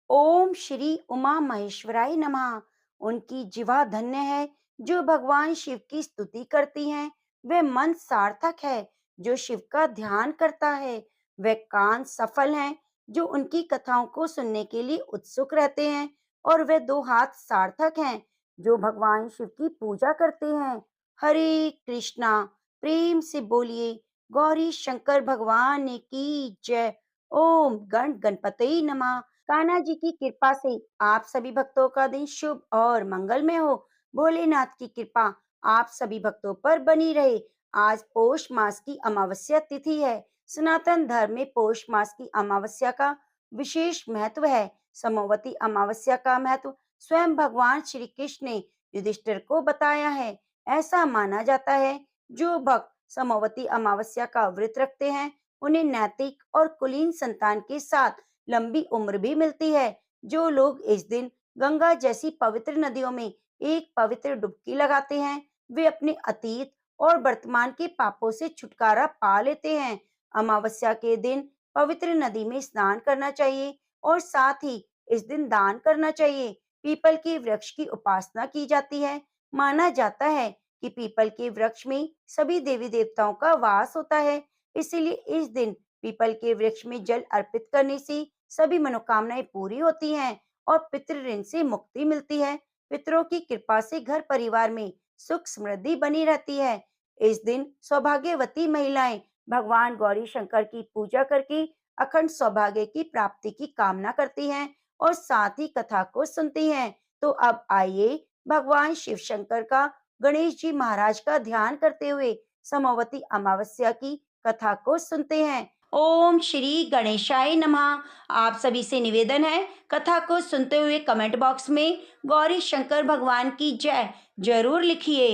ओम श्री उमा महेश्वराय नमः। उनकी जिह्वा धन्य है जो भगवान शिव की स्तुति करती हैं। वह मन सार्थक है जो शिव का ध्यान करता है। वह कान सफल हैं जो उनकी कथाओं को सुनने के लिए उत्सुक रहते हैं। और वह दो हाथ सार्थक हैं जो भगवान शिव की पूजा करते हैं। हरे कृष्णा। प्रेम से बोलिए गौरी शंकर भगवान की जय। ओम गण गणपते नमः। कान्हा जी की कृपा से आप सभी भक्तों का दिन शुभ और मंगलमय हो। भोलेनाथ की कृपा आप सभी भक्तों पर बनी रहे। आज पौष मास की अमावस्या तिथि है। सनातन धर्म में पौष मास की अमावस्या का विशेष महत्व है। समोवती अमावस्या का महत्व स्वयं भगवान श्री कृष्ण ने युधिष्ठिर को बताया है। ऐसा माना जाता है जो भक्त समोवती अमावस्या का व्रत रखते हैं उन्हें नैतिक और कुलीन संतान के साथ लंबी उम्र भी मिलती है। जो लोग इस दिन गंगा जैसी पवित्र नदियों में एक पवित्र डुबकी लगाते हैं, वे अपने अतीत और वर्तमान के पापों से छुटकारा पा लेते हैं। अमावस्या के दिन पवित्र नदी में स्नान करना चाहिए और साथ ही इस दिन दान करना चाहिए। पीपल के वृक्ष की उपासना की जाती है। माना जाता है कि पीपल के वृक्ष में सभी देवी देवताओं का वास होता है। इसीलिए इस दिन पीपल के वृक्ष में जल अर्पित करने से सभी मनोकामनाएं पूरी होती हैं और पितृ ऋण से मुक्ति मिलती है। पितरों की कृपा से घर परिवार में सुख समृद्धि बनी रहती है। इस दिन सौभाग्यवती महिलाएं भगवान गौरी शंकर की पूजा करके अखंड सौभाग्य की प्राप्ति की कामना करती हैं और साथ ही कथा को सुनती हैं। तो अब आइए भगवान शिव शंकर का गणेश जी महाराज का ध्यान करते हुए समोवती अमावस्या की कथा को सुनते हैं। ओम श्री गणेशाय नमः। आप सभी से निवेदन है कथा को सुनते हुए कमेंट बॉक्स में गौरी शंकर भगवान की जय जरूर लिखिए।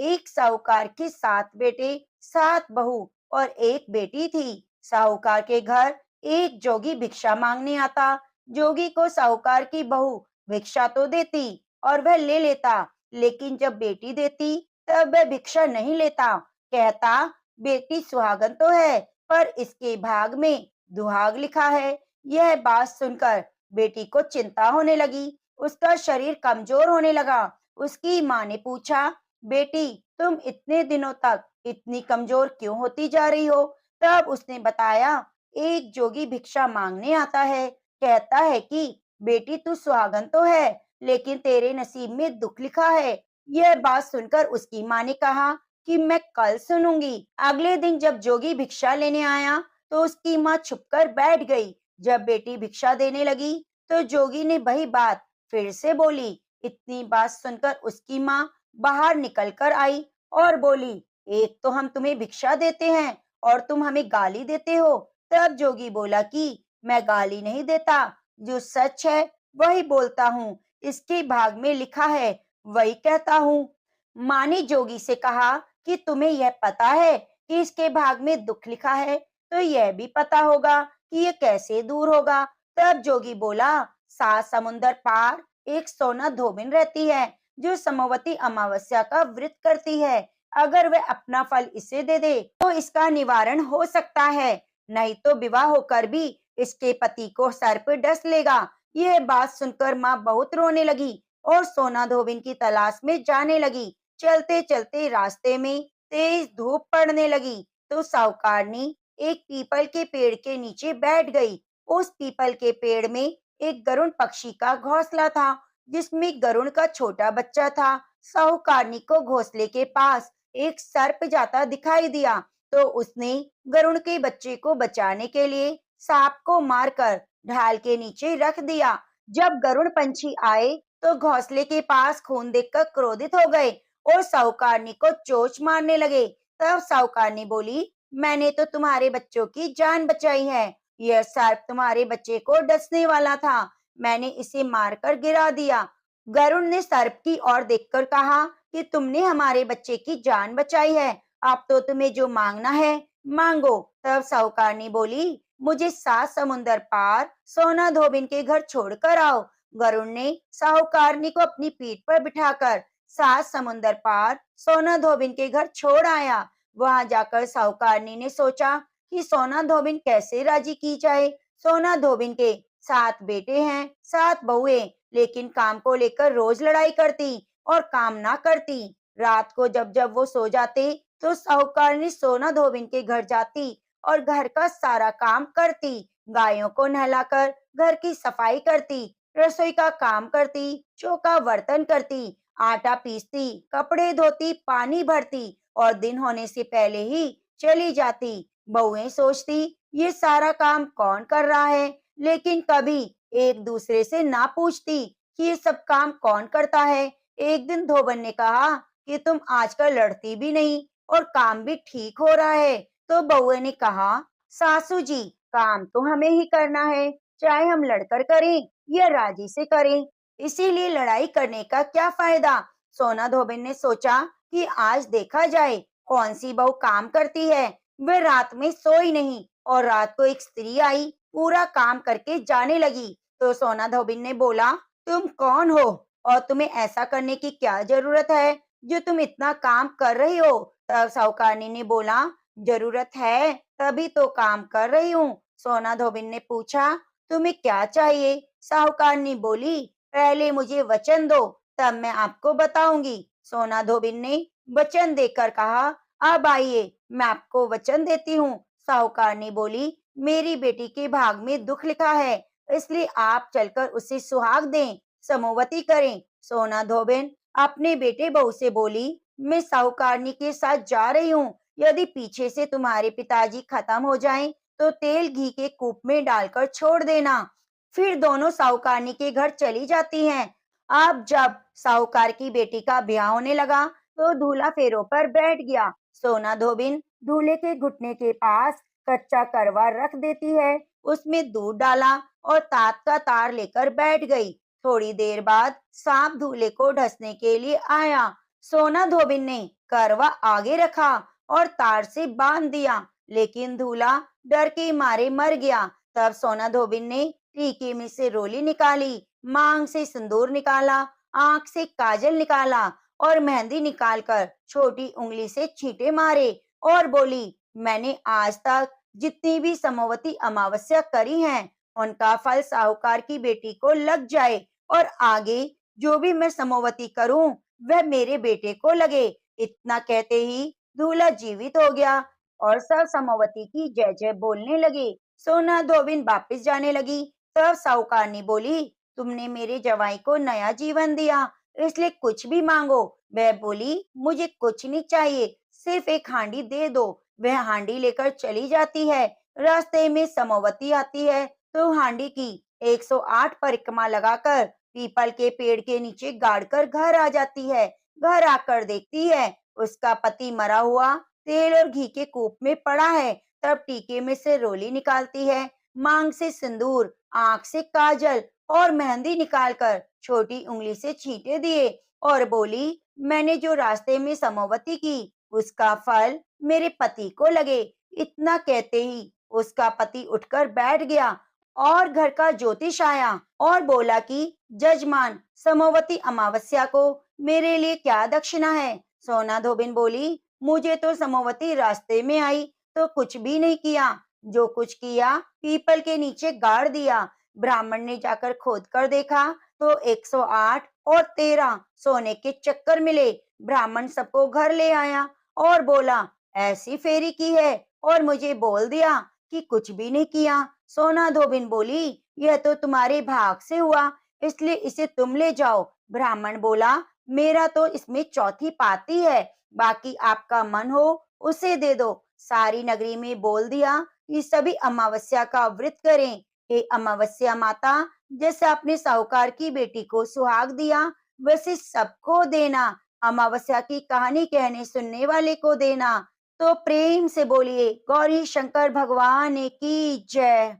एक साहूकार के 7 बेटे 7 बहू और एक बेटी थी। साहूकार के घर एक जोगी भिक्षा मांगने आता। जोगी को साहूकार की बहू भिक्षा तो देती और वह ले लेता, लेकिन जब बेटी देती तब वह भिक्षा नहीं लेता। कहता बेटी सुहागन तो है पर इसके भाग में दुहाग लिखा है। यह बात सुनकर बेटी को चिंता होने लगी। उसका शरीर कमजोर होने लगा। उसकी माँ ने पूछा, बेटी तुम इतने दिनों तक इतनी कमजोर क्यों होती जा रही हो? तब उसने बताया, एक जोगी भिक्षा मांगने आता है। कहता है कि बेटी तू सुहागन तो है लेकिन तेरे नसीब में दुख लिखा है। यह बात सुनकर उसकी माँ ने कहा कि मैं कल सुनूंगी। अगले दिन जब जोगी भिक्षा लेने आया तो उसकी माँ छुपकर बैठ गई। जब बेटी भिक्षा देने लगी तो जोगी ने वही बात फिर से बोली। इतनी बात सुनकर उसकी माँ बाहर निकल कर आई और बोली, एक तो हम तुम्हें भिक्षा देते हैं और तुम हमें गाली देते हो। तब जोगी बोला कि मैं गाली नहीं देता, जो सच है वही बोलता हूँ। इसके भाग में लिखा है वही कहता हूँ। माँ ने जोगी से कहा कि तुम्हें यह पता है कि इसके भाग में दुख लिखा है, तो यह भी पता होगा कि ये कैसे दूर होगा। तब जोगी बोला, 7 समुंदर पार एक सोना धोबिन रहती है जो समवती अमावस्या का व्रत करती है। अगर वह अपना फल इसे दे दे तो इसका निवारण हो सकता है, नहीं तो विवाह होकर भी इसके पति को सर पर डस लेगा। यह बात सुनकर माँ बहुत रोने लगी और सोना धोबिन की तलाश में जाने लगी। चलते चलते रास्ते में तेज धूप पड़ने लगी तो साहूकारनी एक पीपल के पेड़ के नीचे बैठ गई। उस पीपल के पेड़ में एक गरुड़ पक्षी का घोंसला था जिसमें गरुड़ का छोटा बच्चा था। साहूकारनी को घोंसले के पास एक सर्प जाता दिखाई दिया तो उसने गरुड़ के बच्चे को बचाने के लिए सांप को मारकर ढाल के नीचे रख दिया। जब गरुड़ पंछी आए तो घोंसले के पास खून देखकर क्रोधित हो गए और साहूकारनी को चोंच मारने लगे। तब साहूकारनी बोली, मैंने तो तुम्हारे बच्चों की जान बचाई है। यह सर्प तुम्हारे बच्चे को डसने वाला था, मैंने इसे मारकर गिरा दिया। गरुड़ ने सर्प की ओर देखकर कहा कि तुमने हमारे बच्चे की जान बचाई है, अब तो तुम्हें जो मांगना है मांगो। तब साहूकारनी बोली, मुझे 7 समुंदर पार सोना धोबिन के घर छोड़कर आओ। गरुड़ ने साहूकारनी को अपनी पीठ पर बिठाकर 7 समुंदर पार सोना धोबिन के घर छोड़ आया। वहां जाकर साहूकारनी ने सोचा कि सोना धोबिन कैसे राजी की जाए। सोना धोबिन के 7 बेटे हैं, 7 बहुएं, लेकिन काम को लेकर रोज लड़ाई करती और काम ना करती। रात को जब जब वो सो जाते, तो साहूकारनी सोना धोबिन के घर जाती और घर का सारा काम करती। गायों को नहलाकर घर की सफाई करती, रसोई का काम करती, चौका बर्तन करती, आटा पीसती, कपड़े धोती, पानी भरती और दिन होने से पहले ही चली जाती। बहुएं सोचती, ये सारा काम कौन कर रहा है, लेकिन कभी एक दूसरे से ना पूछती कि ये सब काम कौन करता है। एक दिन धोबन ने कहा कि तुम आजकल लड़ती भी नहीं और काम भी ठीक हो रहा है। तो बहुए ने कहा, सासू जी, काम तो हमें ही करना है, चाहे हम लड़कर करें या राजी से करें, इसीलिए लड़ाई करने का क्या फायदा। सोना धोबिन ने सोचा कि आज देखा जाए कौन सी बहू काम करती है। वह रात में सोई नहीं और रात को एक स्त्री आई, पूरा काम करके जाने लगी। तो सोना धोबिन ने बोला, तुम कौन हो और तुम्हें ऐसा करने की क्या जरूरत है जो तुम इतना काम कर रही हो। तब साहूकारनी ने बोला, जरूरत है तभी तो काम कर रही हूँ। सोना धोबिन ने पूछा, तुम्हें क्या चाहिए। साहूकारनी बोली, पहले मुझे वचन दो, तब मैं आपको बताऊंगी। सोना धोबिन ने वचन देकर कहा, अब आइए मैं आपको वचन देती हूँ। साहूकारनी बोली, मेरी बेटी के भाग में दुख लिखा है, इसलिए आप चलकर उसे सुहाग दें, समोवती करें। सोना धोबिन अपने बेटे बहू से बोली, मैं साहूकारनी के साथ जा रही हूँ। यदि पीछे से तुम्हारे पिताजी खत्म हो जाएं, तो तेल घी के कूप में डालकर छोड़ देना। फिर दोनों साहूकारनी के घर चली जाती हैं। अब जब साहूकार की बेटी का ब्याह होने लगा, तो दूल्हा फेरों पर बैठ गया। सोना धोबिन दूल्हे के घुटने के पास कच्चा करवा रख देती है, उसमें दूध डाला और तात का तार लेकर बैठ गई। थोड़ी देर बाद सांप दूल्हे को ढसने के लिए आया। सोना धोबिन ने करवा आगे रखा और तार से बांध दिया, लेकिन दूल्हा डर के मारे मर गया। तब सोना धोबिन ने टीके में से रोली निकाली, मांग से सिंदूर निकाला, आंख से काजल निकाला और मेहंदी निकालकर छोटी उंगली से छींटे मारे और बोली, मैंने आज तक जितनी भी समवती अमावस्या करी हैं, उनका फल साहूकार की बेटी को लग जाए और आगे जो भी मैं समवती करूं, वह मेरे बेटे को लगे। इतना कहते ही दूल्हा जीवित हो गया और सब समवती की जय जय बोलने लगे। सोना धोबिन वापिस जाने लगी। तब साहूकारनी बोली, तुमने मेरे जवाई को नया जीवन दिया, इसलिए कुछ भी मांगो। वह बोली, मुझे कुछ नहीं चाहिए, सिर्फ एक हांडी दे दो। वह हांडी लेकर चली जाती है। रास्ते में समवती आती है, तो हांडी की 108 परिक्रमा लगाकर पीपल के पेड़ के नीचे गाड़कर घर आ जाती है। घर आकर देखती है उसका पति मरा हुआ तेल और घी के कूप में पड़ा है। तब टीके में से रोली निकालती है, मांग से सिंदूर, आंख से काजल और मेहंदी निकालकर छोटी उंगली से छींटे दिए और बोली, मैंने जो रास्ते में समवती की, उसका फल मेरे पति को लगे। इतना कहते ही उसका पति उठकर बैठ गया और घर का ज्योतिष आया और बोला कि जजमान, समवती अमावस्या को मेरे लिए क्या दक्षिणा है। सोना धोबिन बोली, मुझे तो समवती रास्ते में आई तो कुछ भी नहीं किया, जो कुछ किया पीपल के नीचे गाड़ दिया। ब्राह्मण ने जाकर खोद कर देखा तो 108 और 13 सोने के चक्कर मिले। ब्राह्मण सबको घर ले आया और बोला, ऐसी फेरी की है, और मुझे बोल दिया कि कुछ भी नहीं किया। सोना धोबिन बोली, यह तो तुम्हारे भाग से हुआ, इसलिए इसे तुम ले जाओ। ब्राह्मण बोला, मेरा तो इसमें चौथी पाती है, बाकी आपका मन हो उसे दे दो। सारी नगरी में बोल दिया कि सभी अमावस्या का व्रत करें। हे अमावस्या माता, जैसे आपने साहूकार की बेटी को सुहाग दिया, वैसे सबको देना। अमावस्या की कहानी कहने सुनने वाले को देना। तो प्रेम से बोलिए, गौरी शंकर भगवान की जय।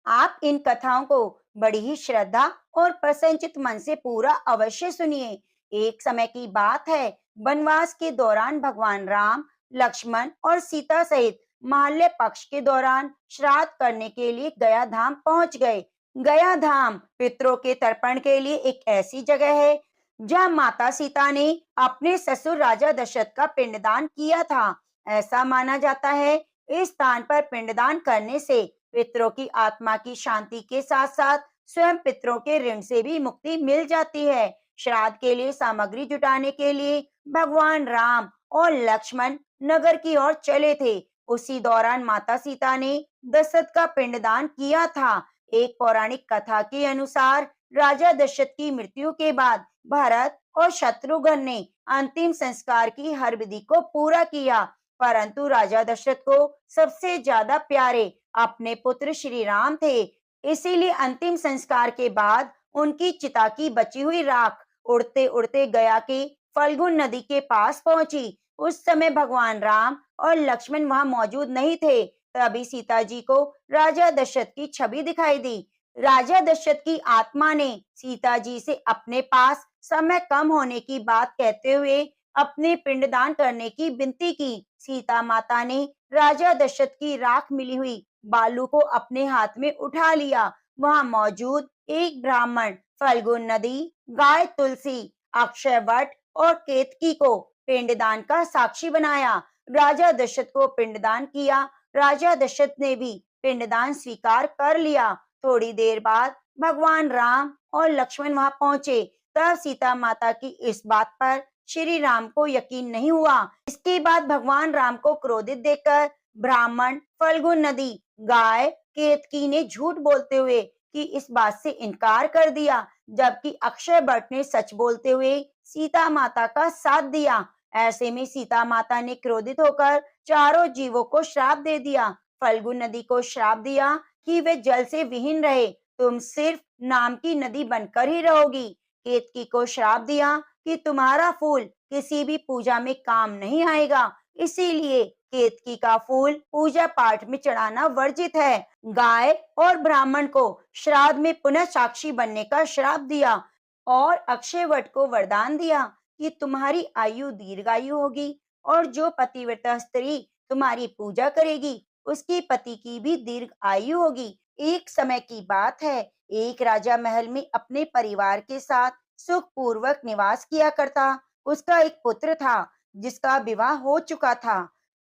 आप इन कथाओं को बड़ी ही श्रद्धा और प्रसन्नचित मन से पूरा अवश्य सुनिए। एक समय की बात है, वनवास के दौरान भगवान राम, लक्ष्मण और सीता सहित महालय पक्ष के दौरान श्राद्ध करने के लिए गया धाम पहुंच गए। गया धाम पितरों के तर्पण के लिए एक ऐसी जगह है जहां माता सीता ने अपने ससुर राजा दशरथ का पिंडदान किया था। ऐसा माना जाता है, इस स्थान पर पिंडदान करने से पितरों की आत्मा की शांति के साथ साथ स्वयं पितरों के ऋण से भी मुक्ति मिल जाती है। श्राद्ध के लिए सामग्री जुटाने के लिए भगवान राम और लक्ष्मण नगर की ओर चले थे। उसी दौरान माता सीता ने दशरथ का पिंडदान किया था। एक पौराणिक कथा के अनुसार राजा दशरथ की मृत्यु के बाद भरत और शत्रुघ्न ने अंतिम संस्कार की हर विधि को पूरा किया, परंतु राजा दशरथ को सबसे ज्यादा प्यारे अपने पुत्र श्री राम थे। इसीलिए अंतिम संस्कार के बाद उनकी चिता की बची हुई राख उड़ते उड़ते गया के फल्गुन नदी के पास पहुंची। उस समय भगवान राम और लक्ष्मण वहां मौजूद नहीं थे। तभी सीता जी को राजा दशरथ की छवि दिखाई दी। राजा दशरथ की आत्मा ने सीता जी से अपने पास समय कम होने की बात कहते हुए अपने पिंडदान करने की विनती की। सीता माता ने राजा दशरथ की राख मिली हुई बालू को अपने हाथ में उठा लिया। वहां मौजूद एक ब्राह्मण फल्गुन नदी, गाय तुलसी, अक्षय वट और केतकी को पिंडदान का साक्षी बनाया। राजा दशरथ को पिंडदान किया। राजा दशरथ ने भी पिंडदान स्वीकार कर लिया। थोड़ी देर बाद भगवान राम और लक्ष्मण वहां पहुंचे। तब सीता माता की इस बात पर श्री राम को यकीन नहीं हुआ। इसके बाद भगवान राम को क्रोधित देखकर ब्राह्मण फल्गुन नदी, गाय केतकी ने झूठ बोलते हुए कि इस बात से इनकार कर दिया, जबकि अक्षय भट्ट ने सच बोलते हुए सीता माता का साथ दिया। ऐसे में सीता माता ने क्रोधित होकर चारों जीवों को श्राप दे दिया। फल्गुन नदी को श्राप दिया कि वे जल से विहीन रहे, तुम सिर्फ नाम की नदी बनकर ही रहोगी। केतकी को श्राप दिया कि तुम्हारा फूल किसी भी पूजा में काम नहीं आएगा, इसीलिए केतकी का फूल पूजा पाठ में चढ़ाना वर्जित है। गाय और ब्राह्मण को श्राद्ध में पुनः साक्षी बनने का श्राप दिया और अक्षयवट को वरदान दिया कि तुम्हारी आयु दीर्घायु होगी और जो पतिव्रता स्त्री तुम्हारी पूजा करेगी उसकी पति की भी दीर्घ आयु होगी। एक समय की बात है, एक राजा महल में अपने परिवार के साथ सुख पूर्वक निवास किया करता। उसका एक पुत्र था जिसका विवाह हो चुका था।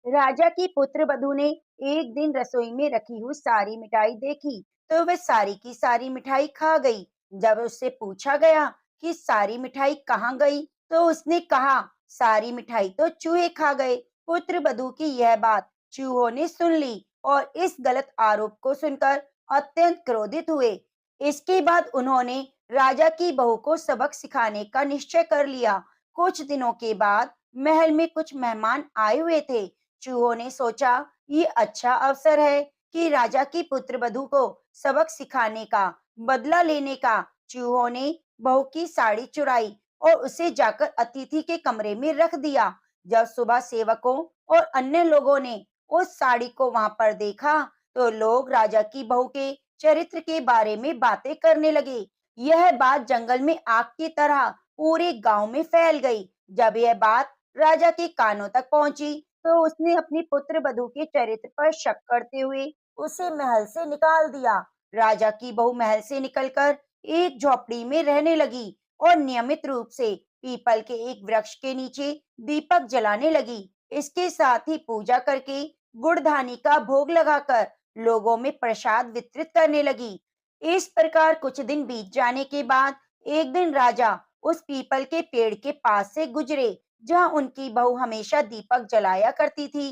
राजा की पुत्र वधू ने एक दिन रसोई में रखी हुई सारी मिठाई देखी तो वह सारी की सारी मिठाई खा गई। जब उससे पूछा गया कि सारी मिठाई कहाँ गई तो उसने कहा सारी मिठाई तो चूहे खा गए। पुत्र वधू की यह बात चूहों ने सुन ली और इस गलत आरोप को सुनकर अत्यंत क्रोधित हुए। इसके बाद उन्होंने राजा की बहू को सबक सिखाने का निश्चय कर लिया। कुछ दिनों के बाद महल में कुछ मेहमान आए हुए थे। चूहों ने सोचा ये अच्छा अवसर है कि राजा की पुत्र वधू को सबक सिखाने का बदला लेने का। चूहों ने बहू की साड़ी चुराई और उसे जाकर अतिथि के कमरे में रख दिया। जब सुबह सेवकों और अन्य लोगों ने उस साड़ी को वहां पर देखा तो लोग राजा की बहू के चरित्र के बारे में बातें करने लगे। यह बात जंगल में आग की तरह पूरे गांव में फैल गई। जब यह बात राजा के कानों तक पहुंची तो उसने अपनी पुत्र वधू के चरित्र पर शक करते हुए उसे महल से निकाल दिया। राजा की बहू महल से निकलकर एक झोपड़ी में रहने लगी और नियमित रूप से पीपल के एक वृक्ष के नीचे दीपक जलाने लगी। इसके साथ ही पूजा करके गुड़धानी का भोग लगाकर लोगों में प्रसाद वितरित करने लगी। इस प्रकार कुछ दिन बीत जाने के बाद एक दिन राजा उस पीपल के पेड़ के पास से गुजरे जहां उनकी बहू हमेशा दीपक जलाया करती थी।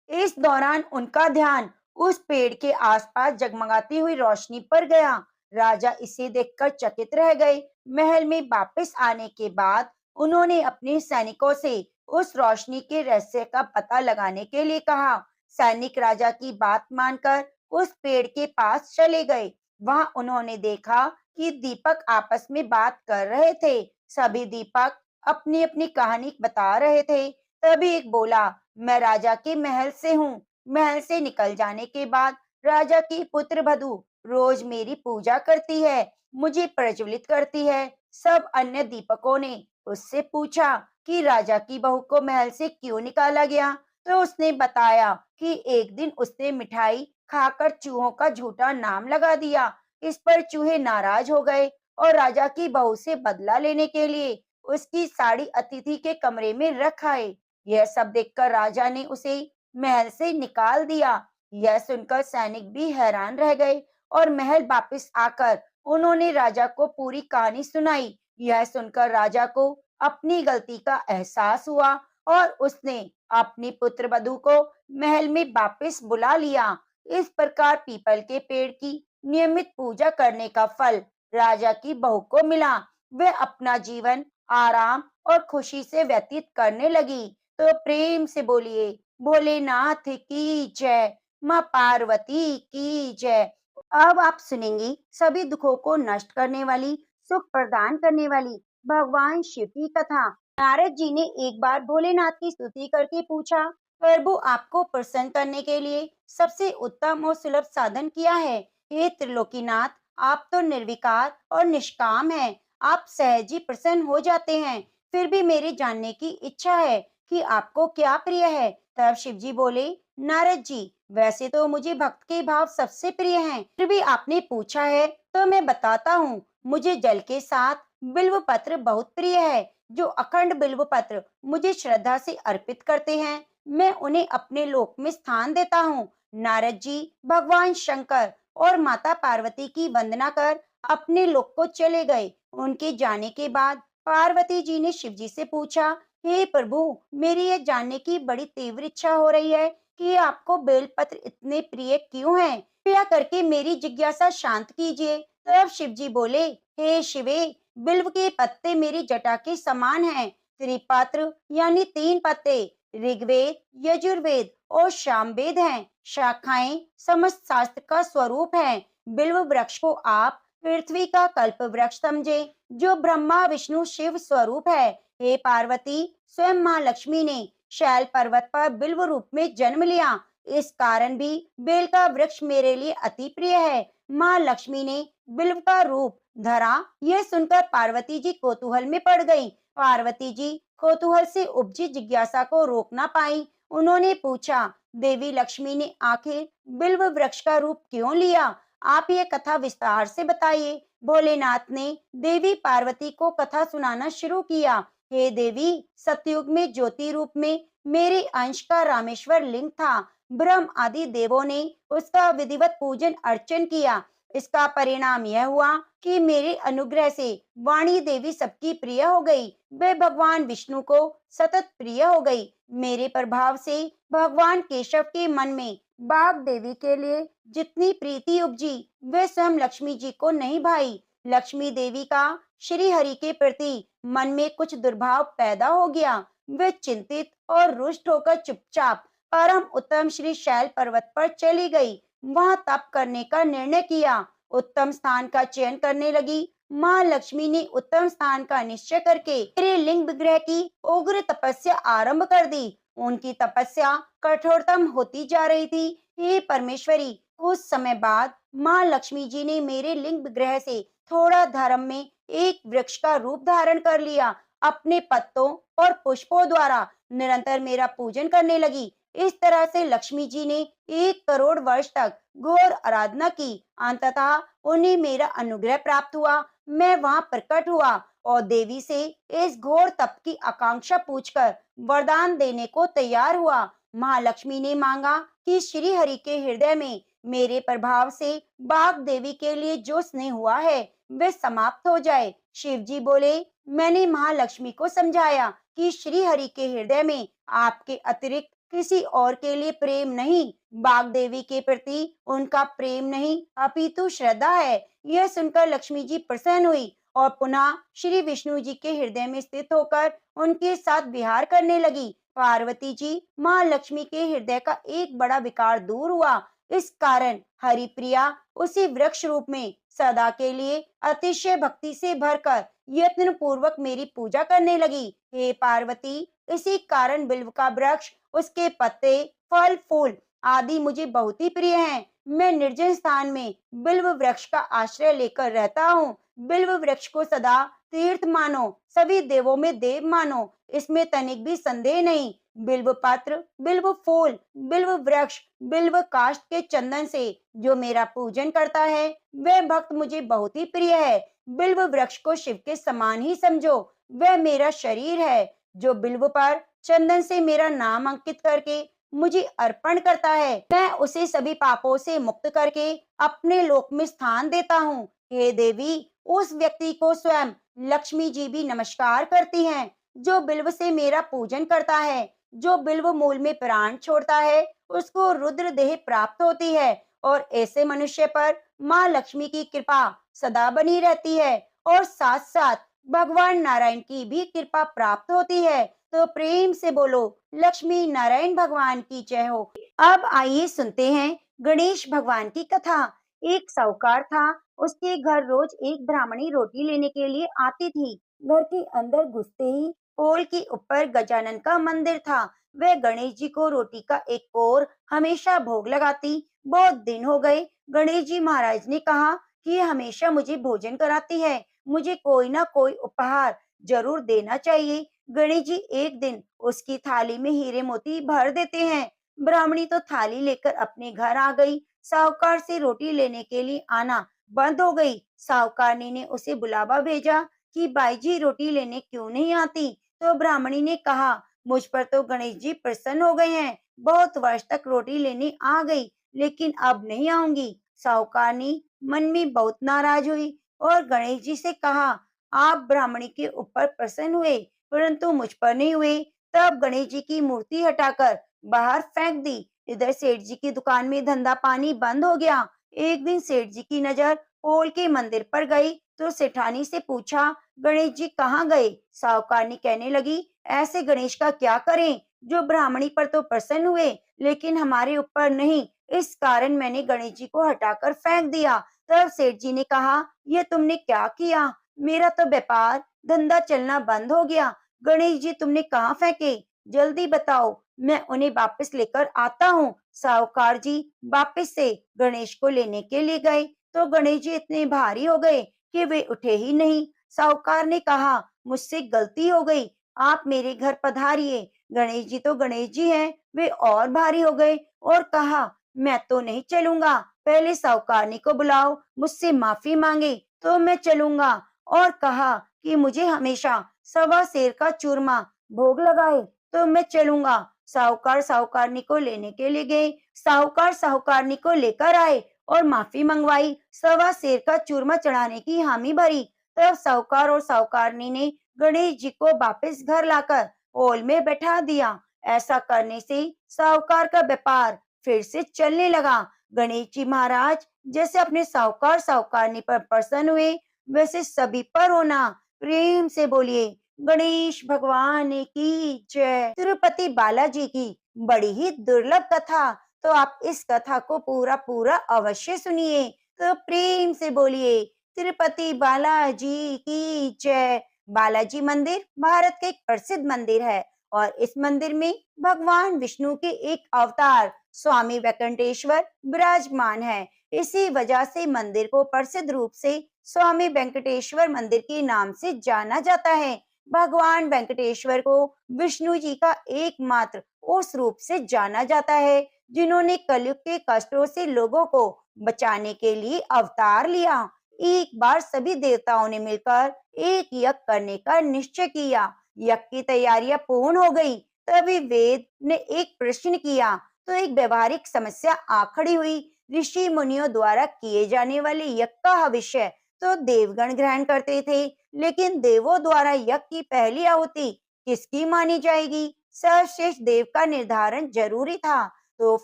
इस दौरान उनका ध्यान उस पेड़ के आसपास जगमगाती हुई रोशनी पर गया। राजा इसे देखकर चकित रह गए। महल में वापस आने के बाद उन्होंने अपने सैनिकों से उस रोशनी के रहस्य का पता लगाने के लिए कहा। सैनिक राजा की बात मानकर उस पेड़ के पास चले गए। वहां उन्होंने देखा कि दीपक आपस में बात कर रहे थे। सभी दीपक अपनी अपनी कहानी बता रहे थे। तभी एक बोला, मैं राजा के महल से हूँ। महल से निकल जाने के बाद राजा की पुत्र वधू रोज मेरी पूजा करती है, मुझे प्रज्वलित करती है। सब अन्य दीपकों ने उससे पूछा कि राजा की बहू को महल से क्यों निकाला गया, तो उसने बताया कि एक दिन उसने मिठाई खाकर चूहों का झूठा नाम लगा दिया। इस पर चूहे नाराज हो गए और राजा की बहू से बदला लेने के लिए उसकी साड़ी अतिथि के कमरे में रख आए। यह सब देखकर राजा ने उसे महल से निकाल दिया। यह सुनकर सैनिक भी हैरान रह गए और महल वापस आकर उन्होंने राजा को पूरी कहानी सुनाई। यह सुनकर राजा को अपनी गलती का एहसास हुआ और उसने अपनी पुत्र वधू को महल में वापस बुला लिया। इस प्रकार पीपल के पेड़ की नियमित पूजा करने का फल राजा की बहू को मिला। वह अपना जीवन आराम और खुशी से व्यतीत करने लगी। तो प्रेम से बोलिए, भोलेनाथ की जय, माँ पार्वती की जय। अब आप सुनेंगे सभी दुखों को नष्ट करने वाली, सुख प्रदान करने वाली भगवान शिव की कथा। नारद जी ने एक बार भोलेनाथ की स्तुति करके पूछा, प्रभु आपको प्रसन्न करने के लिए सबसे उत्तम और सुलभ साधन क्या है? हे त्रिलोकीनाथ, आप तो निर्विकार और निष्काम हैं। आप सहज ही प्रसन्न हो जाते हैं। फिर भी मेरे जानने की इच्छा है कि आपको क्या प्रिय है। तब शिव जी बोले, नारद जी, वैसे तो मुझे भक्त के भाव सबसे प्रिय हैं, फिर भी आपने पूछा है तो मैं बताता हूँ। मुझे जल के साथ बिल्व पत्र बहुत प्रिय है। जो अखंड बिल्व पत्र मुझे श्रद्धा से अर्पित करते हैं, मैं उन्हें अपने लोक में स्थान देता हूँ। नारद जी भगवान शंकर और माता पार्वती की वंदना कर अपने लोक को चले गए। उनके जाने के बाद पार्वती जी ने शिव जी से पूछा, हे प्रभु, मेरी यह जानने की बड़ी तीव्र इच्छा हो रही है कि आपको बेलपत्र इतने प्रिय क्यों हैं? कृपया करके मेरी जिज्ञासा शांत कीजिए। तब शिव जी बोले, हे शिवे, बिल्व के पत्ते मेरी जटा के समान हैं। त्रिपत्र यानी 3 पत्ते ऋग्वेद, यजुर्वेद और सामवेद हैं। शाखाएं समस्त शास्त्र का स्वरूप हैं। बिल्व वृक्ष को आप पृथ्वी का कल्प वृक्ष समझे, जो ब्रह्मा विष्णु शिव स्वरूप है। हे पार्वती, स्वयं माँ लक्ष्मी ने शैल पर्वत पर बिल्व रूप में जन्म लिया। इस कारण भी बेल का वृक्ष मेरे लिए अति प्रिय है। माँ लक्ष्मी ने बिल्व का रूप धरा। यह सुनकर पार्वती जी कौतूहल में पड़ गईं। पार्वती जी कौतूहल से उपजी जिज्ञासा को रोक ना पाई। उन्होंने पूछा, देवी लक्ष्मी ने आखिर बिल्व वृक्ष का रूप क्यों लिया? आप ये कथा विस्तार से बताइए। भोलेनाथ ने देवी पार्वती को कथा सुनाना शुरू किया। हे देवी, सतयुग में ज्योति रूप में मेरे अंश का रामेश्वर लिंग था। ब्रह्म आदि देवों ने उसका विधिवत पूजन अर्चन किया। इसका परिणाम यह हुआ कि मेरे अनुग्रह से वाणी देवी सबकी प्रिय हो गई। वे भगवान विष्णु को सतत प्रिय हो गई। मेरे प्रभाव से भगवान केशव के मन में बाघ देवी के लिए जितनी प्रीति उपजी, वे स्वयं लक्ष्मी जी को नहीं भाई। लक्ष्मी देवी का श्री हरि के प्रति मन में कुछ दुर्भाव पैदा हो गया। वे चिंतित और रुष्ट होकर चुपचाप परम उत्तम श्री शैल पर्वत पर चली गई। वहां तप करने का निर्णय किया। उत्तम स्थान का चयन करने लगी। माँ लक्ष्मी ने उत्तम स्थान का निश्चय करके मेरे लिंग विग्रह की उग्र तपस्या आरंभ कर दी। उनकी तपस्या कठोरतम होती जा रही थी। हे परमेश्वरी, कुछ समय बाद माँ लक्ष्मी जी ने मेरे लिंग विग्रह से थोड़ा धर्म में एक वृक्ष का रूप धारण कर लिया। अपने पत्तों और पुष्पों द्वारा निरंतर मेरा पूजन करने लगी। इस तरह से लक्ष्मी जी ने 1 करोड़ वर्ष तक घोर आराधना की। अंततः उन्हें मेरा अनुग्रह प्राप्त हुआ। मैं वहां प्रकट हुआ और देवी से इस घोर तप की आकांक्षा पूछकर वरदान देने को तैयार हुआ। महालक्ष्मी ने मांगा कि श्री हरि के हृदय में मेरे प्रभाव से बाघ देवी के लिए जो स्नेह हुआ है, वे समाप्त हो जाए। शिव जी बोले, मैंने महालक्ष्मी को समझाया कि श्री हरि के हृदय में आपके अतिरिक्त किसी और के लिए प्रेम नहीं, बाघ देवी के प्रति उनका प्रेम नहीं अपितु श्रद्धा है। यह सुनकर लक्ष्मी जी प्रसन्न हुई और पुनः श्री विष्णु जी के हृदय में स्थित होकर उनके साथ विहार करने लगी। पार्वती जी माँ लक्ष्मी के हृदय का एक बड़ा विकार दूर हुआ। इस कारण हरिप्रिया उसी वृक्ष रूप में सदा के लिए अतिशय भक्ति से भरकर यत्न पूर्वक मेरी पूजा करने लगी। हे पार्वती, इसी कारण बिल्व का वृक्ष, उसके पत्ते, फल, फूल आदि मुझे बहुत ही प्रिय हैं। मैं निर्जन स्थान में बिल्व वृक्ष का आश्रय लेकर रहता हूँ। बिल्व वृक्ष को सदा तीर्थ मानो, सभी देवों में देव मानो, इसमें तनिक भी संदेह नहीं। बिल्व पत्र, बिल्व फूल, बिल्व वृक्ष, बिल्व काष्ठ के चंदन से जो मेरा पूजन करता है, वह भक्त मुझे बहुत ही प्रिय है। बिल्व वृक्ष को शिव के समान ही समझो। वह मेरा शरीर है। जो बिल्व पर चंदन से मेरा नाम अंकित करके मुझे अर्पण करता है, मैं उसे सभी पापों से मुक्त करके अपने लोक में स्थान देता हूँ। हे देवी, उस व्यक्ति को स्वयं लक्ष्मी जी भी नमस्कार करती हैं, जो बिल्व से मेरा पूजन करता है। जो बिल्व मूल में प्राण छोड़ता है, उसको रुद्र देह प्राप्त होती है, और ऐसे मनुष्य पर माँ लक्ष्मी की कृपा सदा बनी रहती है, और साथ साथ भगवान नारायण की भी कृपा प्राप्त होती है। तो प्रेम से बोलो, लक्ष्मी नारायण भगवान की जय हो। अब आइए सुनते हैं गणेश भगवान की कथा। एक साहूकार था, उसके घर रोज एक ब्राह्मणी रोटी लेने के लिए आती थी। घर के अंदर घुसते ही पोल के ऊपर गजानन का मंदिर था। वह गणेश जी को रोटी का एक कोर हमेशा भोग लगाती। बहुत दिन हो गए। गणेश जी महाराज ने कहा कि ये हमेशा मुझे भोजन कराती है, मुझे कोई ना कोई उपहार जरूर देना चाहिए। गणेश जी एक दिन उसकी थाली में हीरे मोती भर देते हैं। ब्राह्मणी तो थाली लेकर अपने घर आ गई। साहूकार से रोटी लेने के लिए आना बंद हो गई। साहूकारनी ने उसे बुलावा भेजा कि बाई जी रोटी लेने क्यों नहीं आती। तो ब्राह्मणी ने कहा, मुझ पर तो गणेश जी प्रसन्न हो गए हैं, बहुत वर्ष तक रोटी लेने आ गई, लेकिन अब नहीं आऊंगी। साहूकारनी मन में बहुत नाराज हुई और गणेश जी से कहा, आप ब्राह्मणी के ऊपर प्रसन्न हुए, परंतु मुझ पर नहीं हुए। तब गणेश जी की मूर्ति हटाकर बाहर फेंक दी। इधर सेठ जी की दुकान में धंधा पानी बंद हो गया। एक दिन सेठ जी की नजर पोल के मंदिर पर गई, तो सेठानी से पूछा, गणेश जी कहाँ गए। साहूकारनी कहने लगी, ऐसे गणेश का क्या करें, जो ब्राह्मणी पर तो प्रसन्न हुए, लेकिन हमारे ऊपर नहीं। इस कारण मैंने गणेश जी को हटाकर फेंक दिया। तब सेठ जी ने कहा, यह तुमने क्या किया, मेरा तो व्यापार धंधा चलना बंद हो गया। गणेश जी तुमने कहाँ फेंके, जल्दी बताओ, मैं उन्हें वापस लेकर आता हूँ। साहूकार जी वापस से गणेश को लेने के लिए गए, तो गणेश जी इतने भारी हो गए कि वे उठे ही नहीं। साहूकार ने कहा, मुझसे गलती हो गई, आप मेरे घर पधारिए। गणेश जी तो गणेश जी हैं, वे और भारी हो गए और कहा, मैं तो नहीं चलूंगा, पहले साहूकारनी को बुलाओ, मुझसे माफी मांगे तो मैं चलूंगा। और कहा कि मुझे हमेशा सवा सेर का चूरमा भोग लगाए तो मैं चलूंगा। साहूकार साहूकारनी को लेने के लिए गए। साहूकार साहूकारनी को लेकर आए और माफी मंगवाई, सवा सेर का चूरमा चढ़ाने की हामी भरी। तब साहूकार और साहूकारनी ने गणेश जी को वापस घर लाकर ओल में बैठा दिया। ऐसा करने से साहूकार का व्यापार फिर से चलने लगा। गणेश जी महाराज जैसे अपने साहूकार साहूकारनी पर प्रसन्न हुए, वैसे सभी पर होना। प्रेम से बोलिए, गणेश भगवान की जय। तिरुपति बालाजी की बड़ी ही दुर्लभ कथा, तो आप इस कथा को पूरा पूरा अवश्य सुनिए। तो प्रेम से बोलिए, तिरुपति बालाजी की जय। बालाजी मंदिर भारत का एक प्रसिद्ध मंदिर है, और इस मंदिर में भगवान विष्णु के एक अवतार स्वामी वेंकटेश्वर विराजमान है। इसी वजह से मंदिर को प्रसिद्ध रूप से स्वामी वेंकटेश्वर मंदिर के नाम से जाना जाता है। भगवान वेंकटेश्वर को विष्णु जी का एकमात्र उस रूप से जाना जाता है, जिन्होंने कलयुग के कष्टों से लोगों को बचाने के लिए अवतार लिया। एक बार सभी देवताओं ने मिलकर एक यज्ञ करने का निश्चय किया। यज्ञ की तैयारियां पूर्ण हो गई, तभी वेद ने एक प्रश्न किया, तो एक व्यवहारिक समस्या आ खड़ी हुई। ऋषि मुनियों द्वारा किए जाने वाले यज्ञ का भविष्य तो देवगण ग्रहण करते थे, लेकिन देवों द्वारा यज्ञ की पहली आहुति किसकी मानी जाएगी, सर्वश्रेष्ठ देव का निर्धारण जरूरी था। तो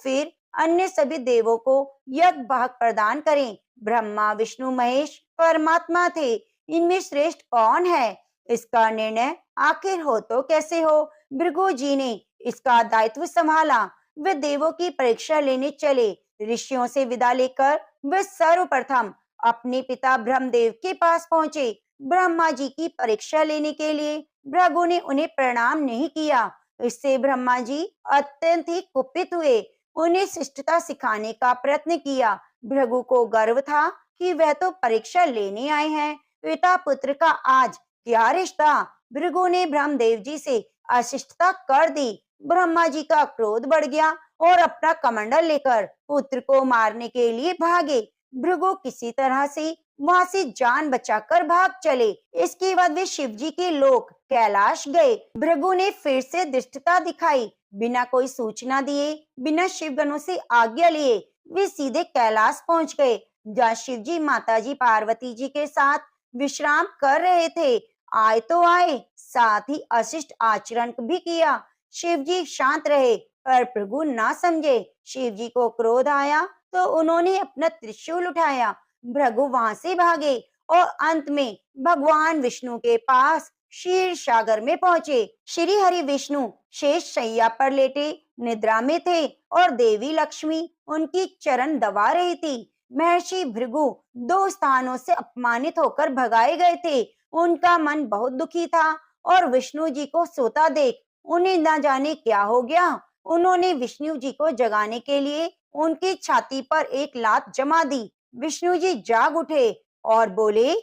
फिर अन्य सभी देवों को यज्ञ भाग प्रदान करें। ब्रह्मा विष्णु महेश परमात्मा थे, इनमें श्रेष्ठ कौन है, इसका निर्णय आखिर हो तो कैसे हो। भृगु जी ने इसका दायित्व संभाला। वे देवों की परीक्षा लेने चले। ऋषियों से विदा लेकर वे सर्वप्रथम अपने पिता ब्रह्मदेव के पास पहुंचे। ब्रह्मा जी की परीक्षा लेने के लिए भृगु ने उन्हें प्रणाम नहीं किया। इससे ब्रह्मा जी अत्यंत ही कुपित हुए, उन्हें शिष्टता सिखाने का प्रयत्न किया। भृगु को गर्व था कि वह तो परीक्षा लेने आए हैं, पिता पुत्र का आज क्या रिश्ता। भृगु ने ब्रह्मदेव जी से अशिष्टता कर दी। ब्रह्मा जी का क्रोध बढ़ गया और अपना कमंडल लेकर पुत्र को मारने के लिए भागे। भृगु किसी तरह से वहां से जान बचाकर भाग चले। इसके बाद वे शिव जी के लोक कैलाश गए। भृगु ने फिर से धृष्टता दिखाई। बिना कोई सूचना दिए, बिना शिवगणों से आज्ञा लिए वे सीधे कैलाश पहुंच गए। जहाँ शिव जी माता जी पार्वती जी के साथ विश्राम कर रहे थे। आए तो आए, साथ ही अशिष्ट आचरण भी किया। शिव जी शांत रहे, पर प्रभु ना समझे। शिव जी को क्रोध आया तो उन्होंने अपना त्रिशूल उठाया। भृगु वहां से भागे और अंत में भगवान विष्णु के पास क्षीर सागर में पहुंचे। श्री हरि विष्णु शेष शैया पर लेटे निद्रा में थे और देवी लक्ष्मी उनकी चरण दबा रही थी। महर्षि भृगु दो स्थानों से अपमानित होकर भगाए गए थे। उनका मन बहुत दुखी था और विष्णु जी को सोता देख उन्हें न जाने क्या हो गया। उन्होंने विष्णु जी को जगाने के लिए उनकी छाती पर एक लात जमा दी। विष्णु जी जाग उठे और बोले,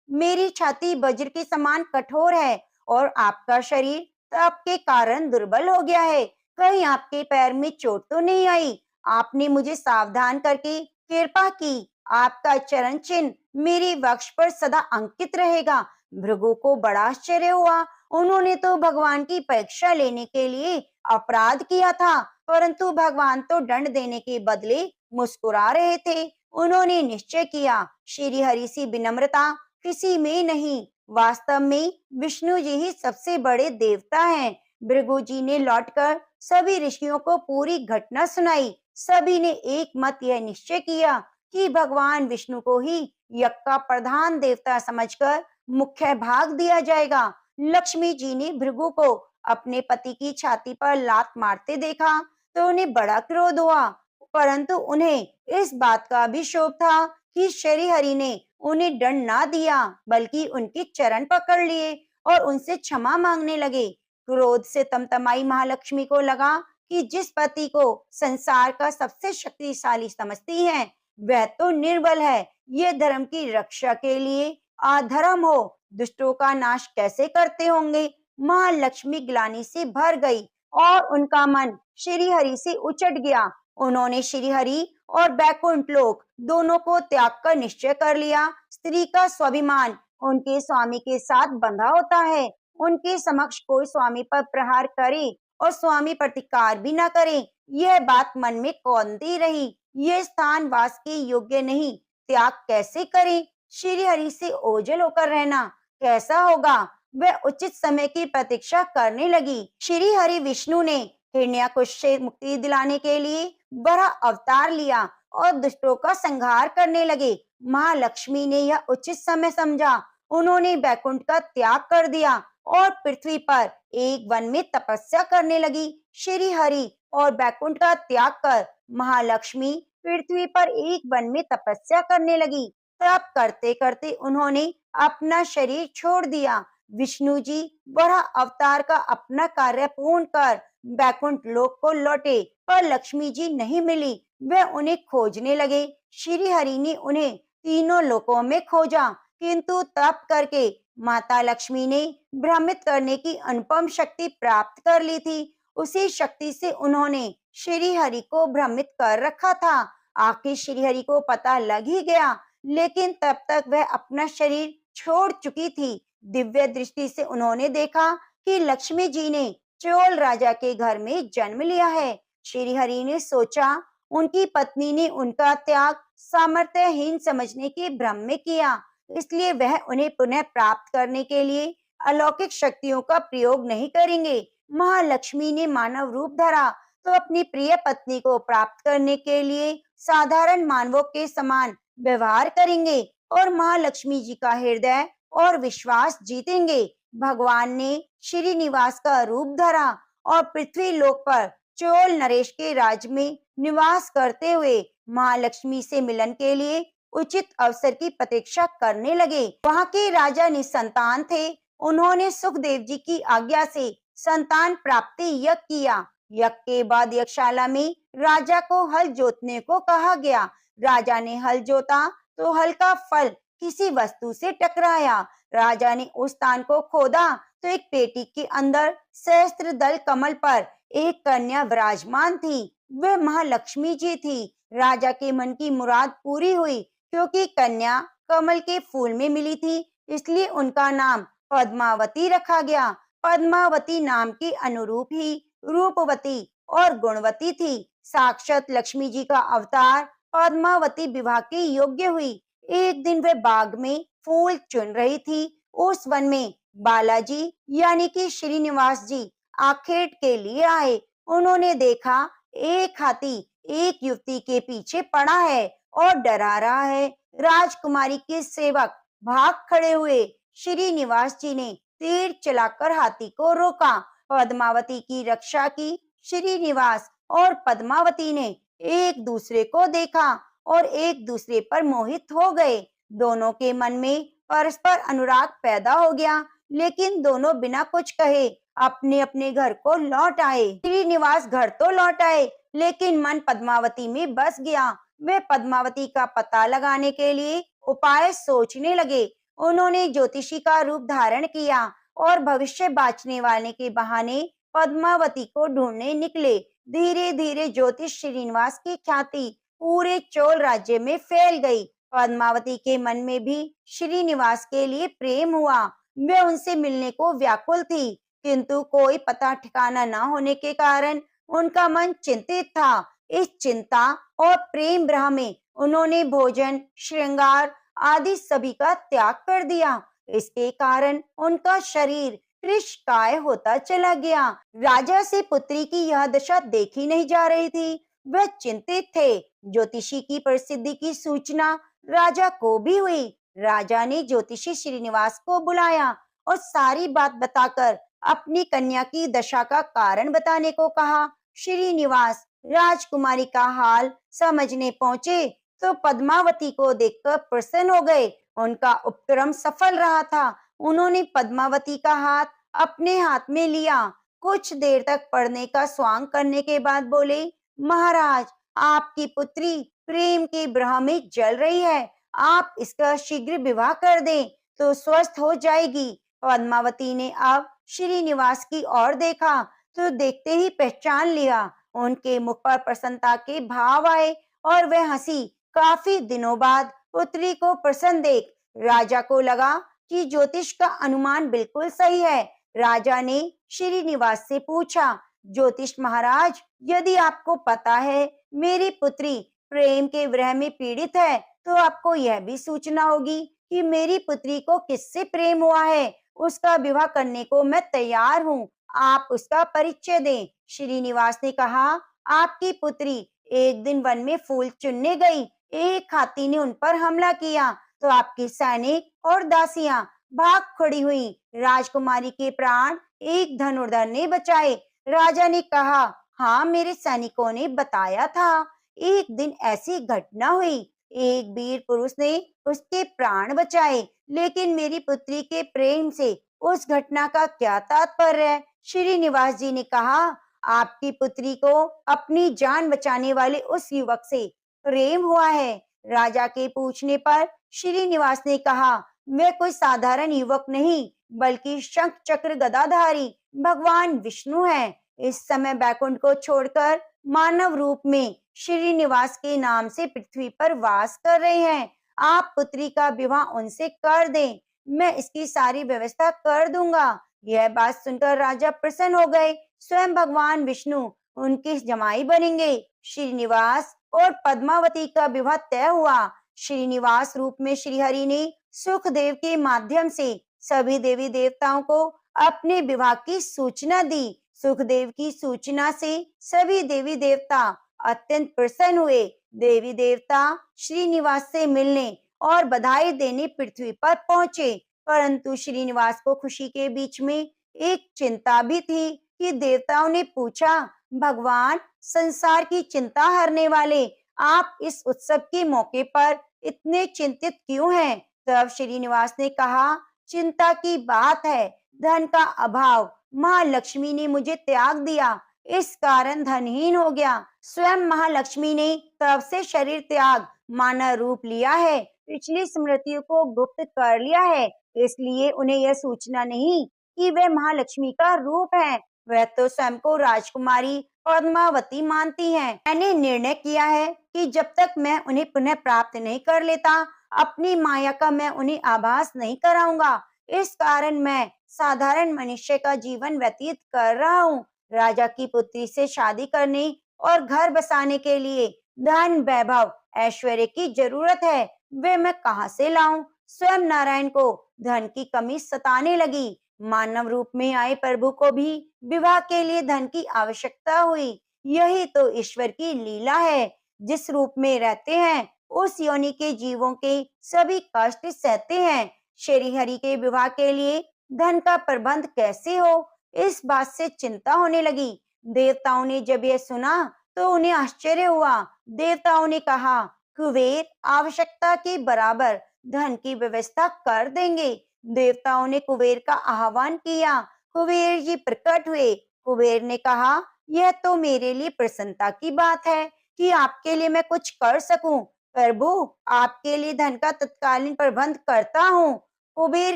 मेरी छाती वज्र के समान कठोर है और आपका शरीर ताप के कारण दुर्बल हो गया है। कहीं आपके पैर में चोट तो नहीं आई? आपने मुझे सावधान करके कृपा की। आपका चरण चिन्ह मेरी वक्ष पर सदा अंकित रहेगा। भृगु को बड़ा आश्चर्य हुआ। उन्होंने तो भगवान की परीक्षा लेने के लिए अपराध किया था, परंतु भगवान तो दंड देने के बदले मुस्कुरा रहे थे। उन्होंने निश्चय किया, श्री हरि सी विनम्रता किसी में नहीं। वास्तव में विष्णु जी ही सबसे बड़े देवता हैं। भृगु जी ने लौटकर सभी ऋषियों को पूरी घटना सुनाई। सभी ने एक मत यह निश्चय किया कि भगवान विष्णु को ही यज्ञ का प्रधान देवता समझकर मुख्य भाग दिया जाएगा। लक्ष्मी जी ने भृगु को अपने पति की छाती पर लात मारते देखा तो उन्हें बड़ा क्रोध हुआ, परंतु उन्हें इस बात का भी शोक था कि श्री हरि ने उन्हें दंड ना दिया, बल्कि उनके चरण पकड़ लिए और उनसे क्षमा मांगने लगे। क्रोध से तमतमाई महालक्ष्मी को लगा कि जिस पति को संसार का सबसे शक्तिशाली समझती है, वह तो निर्बल है। ये धर्म की रक्षा के लिए अधर्म हो, दुष्टों का नाश कैसे करते होंगे। महालक्ष्मी ग्लानि से भर गई और उनका मन श्री हरि से उचट गया। उन्होंने श्री हरि और बैकुंठ लोक दोनों को त्याग कर निश्चय कर लिया। स्त्री का स्वाभिमान उनके स्वामी के साथ बंधा होता है। उनके समक्ष कोई स्वामी पर प्रहार करे और स्वामी प्रतिकार भी न करे, यह बात मन में कौंधी रही। ये स्थान वास के योग्य नहीं, त्याग कैसे करें? श्री हरि से ओझल होकर रहना कैसा होगा? वह उचित समय की प्रतीक्षा करने लगी। श्री हरि विष्णु ने हिरण्याकुश से मुक्ति दिलाने के लिए बड़ा अवतार लिया और दुष्टों का संहार करने लगे। महालक्ष्मी ने यह उचित समय समझा। उन्होंने बैकुंठ का त्याग कर दिया और पृथ्वी पर एक वन में तपस्या करने लगी। श्री हरि और बैकुंठ का त्याग कर महालक्ष्मी पृथ्वी पर एक वन में तपस्या करने लगी। तप करते करते उन्होंने अपना शरीर छोड़ दिया। विष्णु जी बड़ा अवतार का अपना कार्य पूर्ण कर बैकुंठ लोक को लौटे, पर लक्ष्मी जी नहीं मिली। वे उन्हें खोजने लगे। श्री हरि ने उन्हें तीनों लोकों में खोजा, किंतु तप करके माता लक्ष्मी ने भ्रमित करने की अनुपम शक्ति प्राप्त कर ली थी। उसी शक्ति से उन्होंने श्री हरि को भ्रमित कर रखा था। आखिर श्री हरि को पता लग ही गया, लेकिन तब तक वह अपना शरीर छोड़ चुकी थी। दिव्य दृष्टि से उन्होंने देखा कि लक्ष्मी जी ने चोल राजा के घर में जन्म लिया है। श्री हरि ने सोचा, उनकी पत्नी ने उनका त्याग सामर्थ्यहीन समझने के भ्रम में किया, इसलिए वह उन्हें पुनः प्राप्त करने के लिए अलौकिक शक्तियों का प्रयोग नहीं करेंगे। महालक्ष्मी ने मानव रूप धरा तो अपनी प्रिय पत्नी को प्राप्त करने के लिए साधारण मानवों के समान व्यवहार करेंगे और महालक्ष्मी जी का हृदय और विश्वास जीतेंगे। भगवान ने श्रीनिवास का रूप धरा और पृथ्वी लोक पर चोल नरेश के राज्य में निवास करते हुए महालक्ष्मी से मिलन के लिए उचित अवसर की प्रतीक्षा करने लगे। वहां के राजा निसंतान थे। उन्होंने सुखदेव जी की आज्ञा से संतान प्राप्ति यज्ञ किया। यज्ञ के बाद यज्ञशाला में राजा को हल जोतने को कहा गया। राजा ने हल जोता तो हल का फल किसी वस्तु से टकराया। राजा ने उस स्थान को खोदा तो एक पेटी के अंदर सहस्त्र दल कमल पर एक कन्या विराजमान थी। वह महालक्ष्मी जी थी। राजा के मन की मुराद पूरी हुई, क्योंकि कन्या कमल के फूल में मिली थी, इसलिए उनका नाम पद्मावती रखा गया। पद्मावती नाम के अनुरूप ही रूपवती और गुणवती थी। साक्षात लक्ष्मी जी का अवतार पद्मावती विवाह के योग्य हुई। एक दिन वे बाग में फूल चुन रही थी। उस वन में बालाजी यानी कि श्रीनिवास जी आखेट के लिए आए। उन्होंने देखा एक हाथी एक युवती के पीछे पड़ा है और डरा रहा है। राजकुमारी के सेवक भाग खड़े हुए। श्रीनिवास जी ने तीर चलाकर हाथी को रोका, पद्मावती की रक्षा की। श्रीनिवास और पद्मावती ने एक दूसरे को देखा और एक दूसरे पर मोहित हो गए। दोनों के मन में परस्पर अनुराग पैदा हो गया, लेकिन दोनों बिना कुछ कहे अपने अपने घर को लौट आए। श्रीनिवास घर तो लौट आए, लेकिन मन पद्मावती में बस गया। वे पद्मावती का पता लगाने के लिए उपाय सोचने लगे। उन्होंने ज्योतिषी का रूप धारण किया और भविष्य बांचने वाले के बहाने पद्मावती को ढूंढने निकले। धीरे धीरे ज्योतिष श्रीनिवास की ख्याति पूरे चोल राज्य में फैल गई। पद्मावती के मन में भी श्रीनिवास के लिए प्रेम हुआ। वे उनसे मिलने को व्याकुल थी, किंतु कोई पता ठिकाना न होने के कारण उनका मन चिंतित था। इस चिंता और प्रेम भ्रम में उन्होंने भोजन, श्रृंगार आदि सभी का त्याग कर दिया। इसके कारण उनका शरीर कृशकाय होता चला गया। राजा से पुत्री की यह दशा देखी नहीं जा रही थी। वह चिंतित थे। ज्योतिषी की प्रसिद्धि की सूचना राजा को भी हुई। राजा ने ज्योतिषी श्रीनिवास को बुलाया और सारी बात बताकर अपनी कन्या की दशा का कारण बताने को कहा। श्रीनिवास राजकुमारी का हाल समझने पहुंचे तो पद्मावती को देखकर प्रसन्न हो गए। उनका उपक्रम सफल रहा था। उन्होंने पद्मावती का हाथ अपने हाथ में लिया। कुछ देर तक पढ़ने का स्वांग करने के बाद बोले, महाराज, आपकी पुत्री प्रेम के भ्रम में जल रही है। आप इसका शीघ्र विवाह कर दें तो स्वस्थ हो जाएगी। पद्मावती ने अब श्रीनिवास की ओर देखा तो देखते ही पहचान लिया। उनके मुख पर प्रसन्नता के भाव आए और वह हंसी। काफी दिनों बाद पुत्री को प्रसन्न देख राजा को लगा कि ज्योतिष का अनुमान बिल्कुल सही है। राजा ने श्रीनिवास से पूछा, ज्योतिष महाराज, यदि आपको पता है मेरी पुत्री प्रेम के विरह में पीड़ित है, तो आपको यह भी सूचना होगी कि मेरी पुत्री को किससे प्रेम हुआ है। उसका विवाह करने को मैं तैयार हूँ। आप उसका परिचय दें। श्रीनिवास ने कहा, आपकी पुत्री एक दिन वन में फूल चुनने गई। एक हाथी ने उन पर हमला किया तो आपकी सैनिक और दासियां भाग खड़ी हुई। राजकुमारी के प्राण एक धनुर्धर ने बचाए। राजा ने कहा, हाँ, मेरे सैनिकों ने बताया था। एक दिन ऐसी घटना हुई, एक वीर पुरुष ने उसके प्राण बचाए, लेकिन मेरी पुत्री के प्रेम से उस घटना का क्या तात्पर्य है? श्रीनिवास जी ने कहा, आपकी पुत्री को अपनी जान बचाने वाले उस युवक से प्रेम हुआ है। राजा के पूछने पर श्रीनिवास ने कहा, वे कोई साधारण युवक नहीं, बल्कि शंख चक्र गदाधारी भगवान विष्णु हैं। इस समय बैकुंठ को छोड़कर मानव रूप में श्रीनिवास के नाम से पृथ्वी पर वास कर रहे हैं। आप पुत्री का विवाह उनसे कर दें, मैं इसकी सारी व्यवस्था कर दूंगा। यह बात सुनकर राजा प्रसन्न हो गए। स्वयं भगवान विष्णु उनकी जमाई बनेंगे। श्रीनिवास और पद्मावती का विवाह तय हुआ। श्रीनिवास रूप में श्रीहरि ने सुखदेव के माध्यम से सभी देवी देवताओं को अपने विवाह की सूचना दी। सुखदेव की सूचना से सभी देवी देवता अत्यंत प्रसन्न हुए। देवी देवता श्रीनिवास से मिलने और बधाई देने पृथ्वी पर पहुंचे, परंतु श्रीनिवास को खुशी के बीच में एक चिंता भी थी कि देवताओं ने पूछा, भगवान, संसार की चिंता हरने वाले, आप इस उत्सव के मौके पर इतने चिंतित क्यों हैं? तब श्रीनिवास ने कहा, चिंता की बात है, धन का अभाव। महालक्ष्मी ने मुझे त्याग दिया, इस कारण धनहीन हो गया। स्वयं महालक्ष्मी ने तब से शरीर त्याग मानव रूप लिया है, पिछली स्मृतियों को गुप्त कर लिया है, इसलिए उन्हें यह सूचना नहीं कि वे महालक्ष्मी का रूप है। वह तो स्वयं को राजकुमारी पद्मावती मानती हैं। मैंने निर्णय किया है कि जब तक मैं उन्हें पुनः प्राप्त नहीं कर लेता, अपनी माया का मैं उन्हें आभास नहीं कराऊंगा। इस कारण मैं साधारण मनुष्य का जीवन व्यतीत कर रहा हूँ। राजा की पुत्री से शादी करने और घर बसाने के लिए धन, वैभव ऐश्वर्य की जरूरत है, वे मैं कहाँ से लाऊं? स्वयं नारायण को धन की कमी सताने लगी। मानव रूप में आए प्रभु को भी विवाह के लिए धन की आवश्यकता हुई। यही तो ईश्वर की लीला है। जिस रूप में रहते हैं उस योनि के जीवों के सभी कष्ट सहते हैं। श्री हरि के विवाह के लिए धन का प्रबंध कैसे हो, इस बात से चिंता होने लगी। देवताओं ने जब यह सुना तो उन्हें आश्चर्य हुआ। देवताओं ने कहा, कुबेर आवश्यकता के बराबर धन की व्यवस्था कर देंगे। देवताओं ने कुबेर का आह्वान किया। कुबेर जी प्रकट हुए। कुबेर ने कहा, यह तो मेरे लिए प्रसन्नता की बात है कि आपके लिए मैं कुछ कर सकूं। प्रभु, आपके लिए धन का तत्कालीन प्रबंध करता हूँ। कुबेर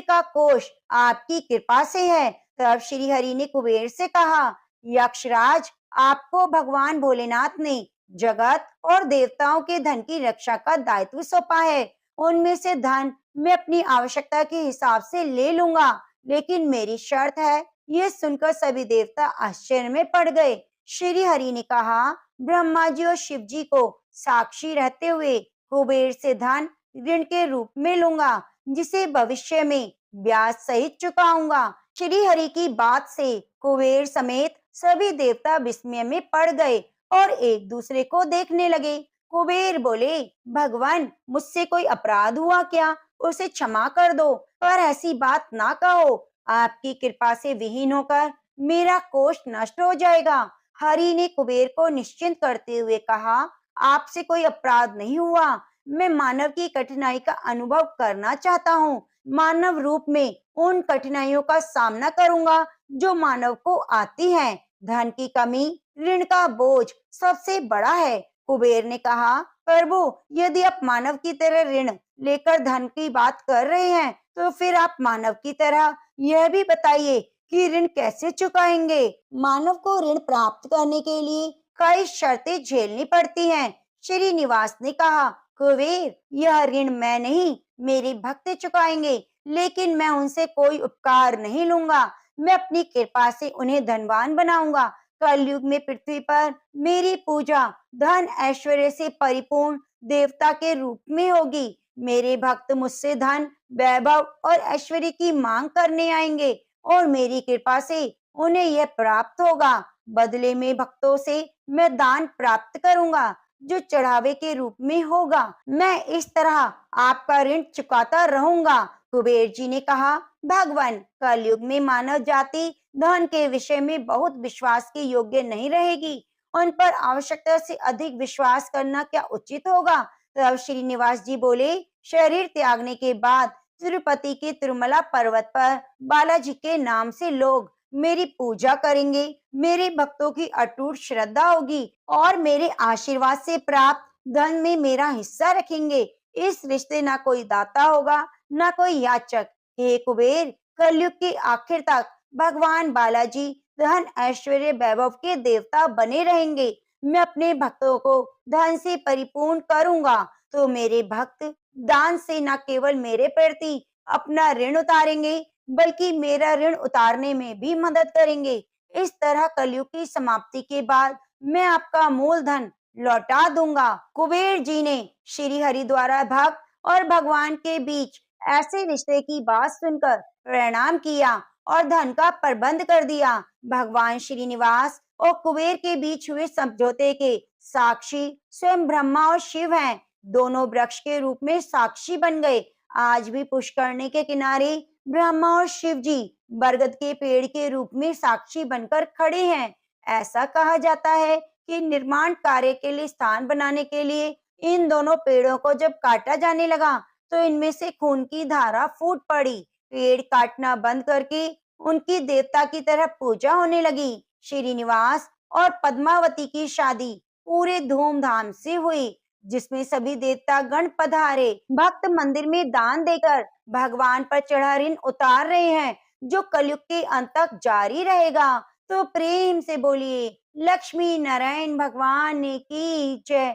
का कोष आपकी कृपा से है। तब श्री हरि ने कुबेर से कहा, यक्षराज, आपको भगवान भोलेनाथ ने जगत और देवताओं के धन की रक्षा का दायित्व सौंपा है। उनमें से धन मैं अपनी आवश्यकता के हिसाब से ले लूंगा, लेकिन मेरी शर्त है। यह सुनकर सभी देवता आश्चर्य में पड़ गए। श्री हरि ने कहा, ब्रह्मा जी और शिव जी को साक्षी रहते हुए कुबेर से धन ऋण के रूप में लूंगा, जिसे भविष्य में ब्याज सहित चुकाऊंगा। श्री हरि की बात से कुबेर समेत सभी देवता विस्मय में पड़ गए और एक दूसरे को देखने लगे। कुबेर बोले, भगवान, मुझसे कोई अपराध हुआ क्या? उसे क्षमा कर दो, पर ऐसी बात ना कहो। आपकी कृपा से विहीन होकर मेरा कोष नष्ट हो जाएगा। हरि ने कुबेर को निश्चिंत करते हुए कहा, आपसे कोई अपराध नहीं हुआ। मैं मानव की कठिनाई का अनुभव करना चाहता हूँ। मानव रूप में उन कठिनाइयों का सामना करूंगा जो मानव को आती हैं। धन की कमी, ऋण का बोझ सबसे बड़ा है। कुबेर ने कहा, प्रभु, यदि आप मानव की तरह ऋण लेकर धन की बात कर रहे हैं, तो फिर आप मानव की तरह यह भी बताइए कि ऋण कैसे चुकाएंगे। मानव को ऋण प्राप्त करने के लिए कई शर्तें झेलनी पड़ती हैं। श्रीनिवास ने कहा, कुबेर, यह ऋण मैं नहीं, मेरे भक्त चुकाएंगे, लेकिन मैं उनसे कोई उपकार नहीं लूंगा। मैं अपनी कृपा से उन्हें धनवान बनाऊंगा। कलयुग में पृथ्वी पर मेरी पूजा धन ऐश्वर्य से परिपूर्ण देवता के रूप में होगी। मेरे भक्त मुझसे धन, वैभव और ऐश्वर्य की मांग करने आएंगे और मेरी कृपा से उन्हें यह प्राप्त होगा। बदले में भक्तों से मैं दान प्राप्त करूंगा, जो चढ़ावे के रूप में होगा। मैं इस तरह आपका ऋण चुकाता रहूंगा। कुबेर जी ने कहा, भगवान, कलयुग में मानव जाति धन के विषय में बहुत विश्वास के योग्य नहीं रहेगी। उन पर आवश्यकता से अधिक विश्वास करना क्या उचित होगा? तब श्रीनिवास जी बोले, शरीर त्यागने के बाद तिरुपति के तिरुमला पर्वत पर बालाजी के नाम से लोग मेरी पूजा करेंगे। मेरे भक्तों की अटूट श्रद्धा होगी और मेरे आशीर्वाद से प्राप्त धन में मेरा हिस्सा रखेंगे। इस रिश्ते ना कोई दाता होगा, ना कोई याचक। हे कुबेर, कलयुग के आखिर तक भगवान बालाजी धन ऐश्वर्य वैभव के देवता बने रहेंगे। मैं अपने भक्तों को धन से परिपूर्ण करूंगा, तो मेरे भक्त दान से न केवल मेरे प्रति अपना ऋण उतारेंगे, बल्कि मेरा ऋण उतारने में भी मदद करेंगे। इस तरह कलयुग की समाप्ति के बाद मैं आपका मूलधन लौटा दूंगा। कुबेर जी ने श्री हरि द्वारा भक्त और भगवान के बीच ऐसे रिश्ते की बात सुनकर प्रणाम किया और धन का प्रबंध कर दिया। भगवान श्रीनिवास और कुबेर के बीच हुए समझौते के साक्षी स्वयं ब्रह्मा और शिव हैं। दोनों वृक्ष के रूप में साक्षी बन गए। आज भी पुष्करणी के किनारे ब्रह्मा और शिव जी बरगद के पेड़ के रूप में साक्षी बनकर खड़े हैं। ऐसा कहा जाता है कि निर्माण कार्य के लिए स्थान बनाने के लिए इन दोनों पेड़ों को जब काटा जाने लगा, तो इनमें से खून की धारा फूट पड़ी। पेड़ काटना बंद करके उनकी देवता की तरह पूजा होने लगी। श्रीनिवास और पद्मावती की शादी पूरे धूमधाम से हुई, जिसमें सभी देवता गण पधारे। भक्त मंदिर में दान देकर भगवान पर चढ़ा ऋण उतार रहे हैं, जो कलयुग के अंत तक जारी रहेगा। तो प्रेम से बोलिए, लक्ष्मी नारायण भगवान की जय।